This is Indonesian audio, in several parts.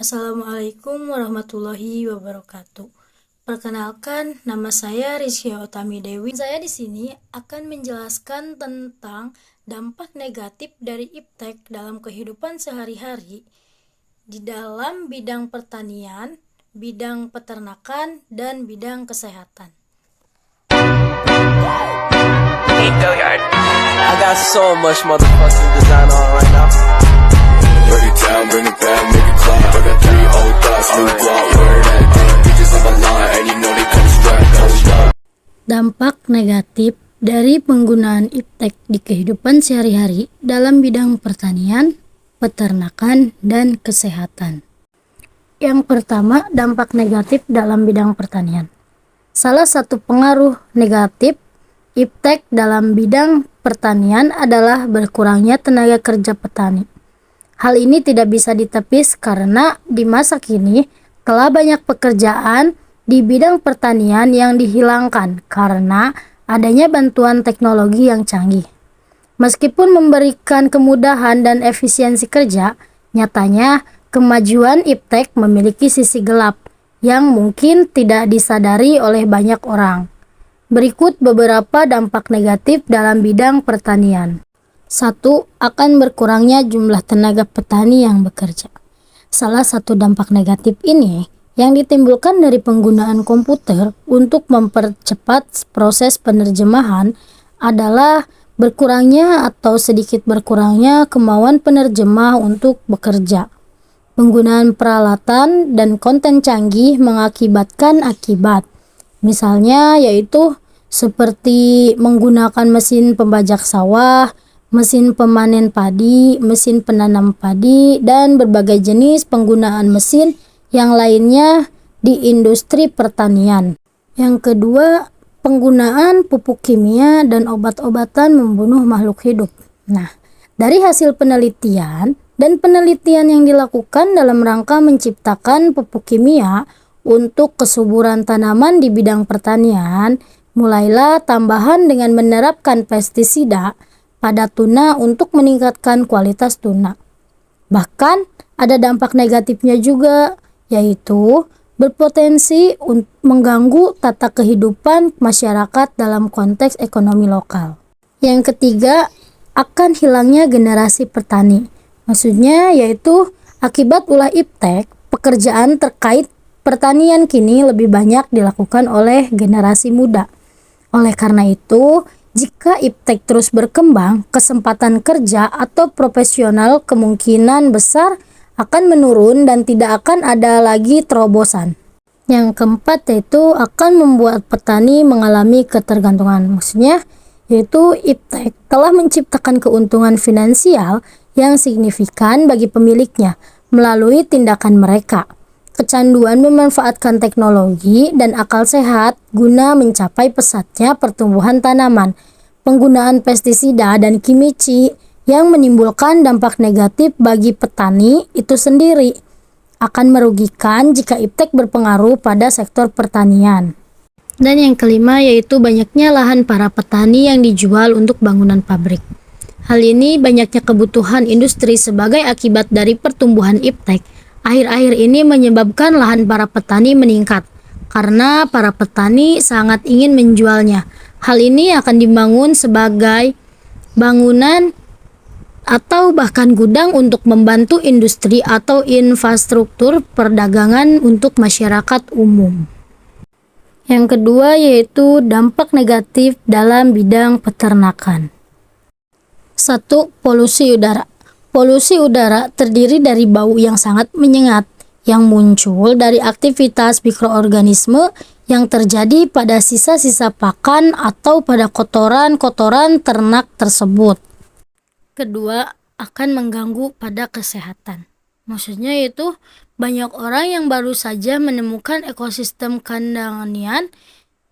Assalamualaikum warahmatullahi wabarakatuh. Perkenalkan, nama saya Rizkia Utami Dewi. Saya di sini akan menjelaskan tentang dampak negatif dari iptek dalam kehidupan sehari-hari di dalam bidang pertanian, bidang peternakan, dan bidang kesehatan. I got so much motherfucking design on right now. Break it down, bring it back, make it clap. I got 3 old thoughts, new guap, where that dick. Bitches on my line, and you know they come strapped, hold up. Dampak negatif dari penggunaan iptek di kehidupan sehari-hari dalam bidang pertanian, peternakan, dan kesehatan. Yang pertama, dampak negatif dalam bidang pertanian. Salah satu pengaruh negatif iptek dalam bidang pertanian adalah berkurangnya tenaga kerja petani. Hal ini tidak bisa ditepis karena di masa kini telah banyak pekerjaan di bidang pertanian yang dihilangkan karena adanya bantuan teknologi yang canggih. Meskipun memberikan kemudahan dan efisiensi kerja, nyatanya kemajuan iptek memiliki sisi gelap yang mungkin tidak disadari oleh banyak orang. Berikut beberapa dampak negatif dalam bidang pertanian. 1. Akan berkurangnya jumlah tenaga petani yang bekerja. Salah satu dampak negatif ini yang ditimbulkan dari penggunaan komputer untuk mempercepat proses penerjemahan adalah berkurangnya atau sedikit berkurangnya kemauan penerjemah untuk bekerja. Penggunaan peralatan dan konten canggih mengakibatkan akibat. Misalnya yaitu seperti menggunakan mesin pembajak sawah, mesin pemanen padi, mesin penanam padi, dan berbagai jenis penggunaan mesin yang lainnya di industri pertanian. Yang kedua, penggunaan pupuk kimia dan obat-obatan membunuh makhluk hidup. Nah, dari hasil penelitian yang dilakukan dalam rangka menciptakan pupuk kimia untuk kesuburan tanaman di bidang pertanian, mulailah tambahan dengan menerapkan pestisida pada tuna untuk meningkatkan kualitas tuna. Bahkan ada dampak negatifnya juga, yaitu berpotensi mengganggu tata kehidupan masyarakat dalam konteks ekonomi lokal. Yang ketiga, akan hilangnya generasi petani. Maksudnya yaitu akibat ulah iptek, pekerjaan terkait pertanian kini lebih banyak dilakukan oleh generasi muda. Oleh karena itu, jika iptek terus berkembang, kesempatan kerja atau profesional kemungkinan besar akan menurun dan tidak akan ada lagi terobosan. Yang keempat yaitu akan membuat petani mengalami ketergantungan. Maksudnya yaitu iptek telah menciptakan keuntungan finansial yang signifikan bagi pemiliknya melalui tindakan mereka. Kecanduan memanfaatkan teknologi dan akal sehat guna mencapai pesatnya pertumbuhan tanaman, penggunaan pestisida dan kimici yang menimbulkan dampak negatif bagi petani itu sendiri akan merugikan jika iptek berpengaruh pada sektor pertanian. Dan yang kelima yaitu banyaknya lahan para petani yang dijual untuk bangunan pabrik. Hal ini banyaknya kebutuhan industri sebagai akibat dari pertumbuhan iptek. Akhir-akhir ini menyebabkan lahan para petani meningkat karena para petani sangat ingin menjualnya. Hal ini akan dibangun sebagai bangunan atau bahkan gudang untuk membantu industri atau infrastruktur perdagangan untuk masyarakat umum. Yang kedua yaitu dampak negatif dalam bidang peternakan. 1. Polusi udara. Polusi udara terdiri dari bau yang sangat menyengat yang muncul dari aktivitas mikroorganisme yang terjadi pada sisa-sisa pakan atau pada kotoran-kotoran ternak tersebut. Kedua, akan mengganggu pada kesehatan. Maksudnya yaitu banyak orang yang baru saja menemukan ekosistem kandangnya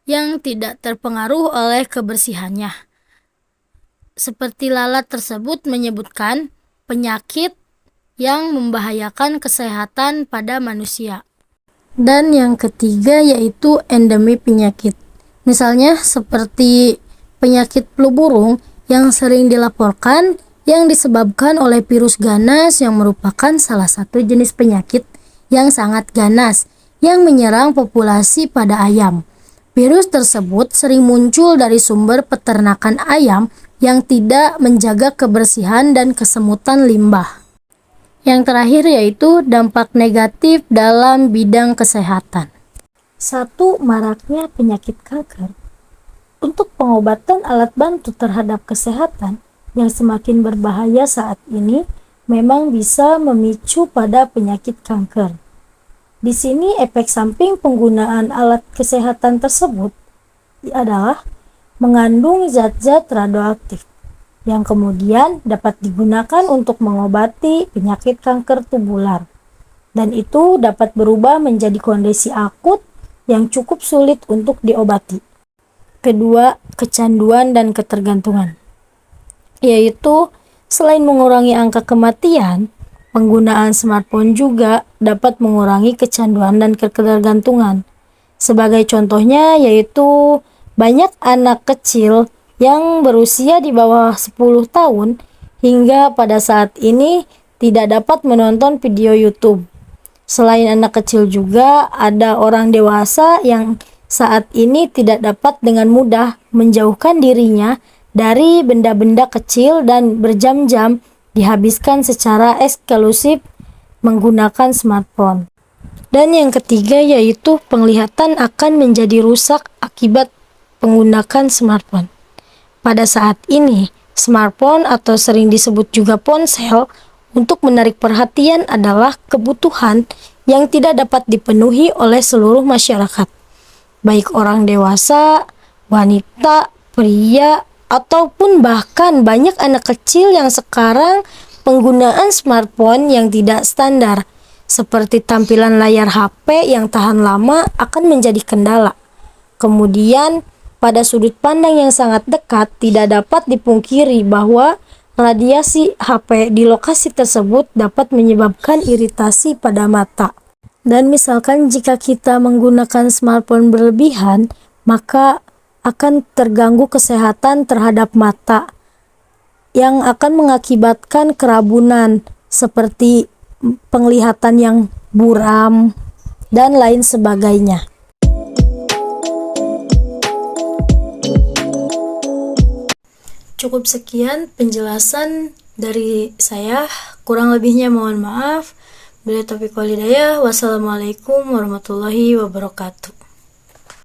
yang tidak terpengaruh oleh kebersihannya. Seperti lalat tersebut menyebutkan penyakit yang membahayakan kesehatan pada manusia. Dan yang ketiga yaitu endemi penyakit. Misalnya seperti penyakit flu burung yang sering dilaporkan yang disebabkan oleh virus ganas yang merupakan salah satu jenis penyakit yang sangat ganas yang menyerang populasi pada ayam. Virus tersebut sering muncul dari sumber peternakan ayam yang tidak menjaga kebersihan dan kesemutan limbah. Yang terakhir yaitu dampak negatif dalam bidang kesehatan. 1. Maraknya penyakit kanker. Untuk pengobatan alat bantu terhadap kesehatan yang semakin berbahaya saat ini memang bisa memicu pada penyakit kanker. Di sini efek samping penggunaan alat kesehatan tersebut adalah mengandung zat-zat radioaktif yang kemudian dapat digunakan untuk mengobati penyakit kanker tubular, dan itu dapat berubah menjadi kondisi akut yang cukup sulit untuk diobati. Kedua, kecanduan dan ketergantungan, yaitu selain mengurangi angka kematian, penggunaan smartphone juga dapat mengurangi kecanduan dan ketergantungan. Sebagai contohnya yaitu banyak anak kecil yang berusia di bawah 10 tahun hingga pada saat ini tidak dapat menonton video YouTube. Selain anak kecil juga ada orang dewasa yang saat ini tidak dapat dengan mudah menjauhkan dirinya dari benda-benda kecil dan berjam-jam dihabiskan secara eksklusif menggunakan smartphone. Dan yang ketiga yaitu penglihatan akan menjadi rusak akibat menggunakan smartphone. Pada saat ini, smartphone atau sering disebut juga ponsel untuk menarik perhatian adalah kebutuhan yang tidak dapat dipenuhi oleh seluruh masyarakat, baik orang dewasa, wanita, pria, ataupun bahkan banyak anak kecil yang sekarang penggunaan smartphone yang tidak standar, seperti tampilan layar HP yang tahan lama akan menjadi kendala. Kemudian, pada sudut pandang yang sangat dekat, tidak dapat dipungkiri bahwa radiasi HP di lokasi tersebut dapat menyebabkan iritasi pada mata. Dan misalkan jika kita menggunakan smartphone berlebihan, maka akan terganggu kesehatan terhadap mata yang akan mengakibatkan kerabunan seperti penglihatan yang buram dan lain sebagainya. Cukup sekian penjelasan dari saya, kurang lebihnya mohon maaf. Bila taufiq wal hidayah, wassalamualaikum warahmatullahi wabarakatuh.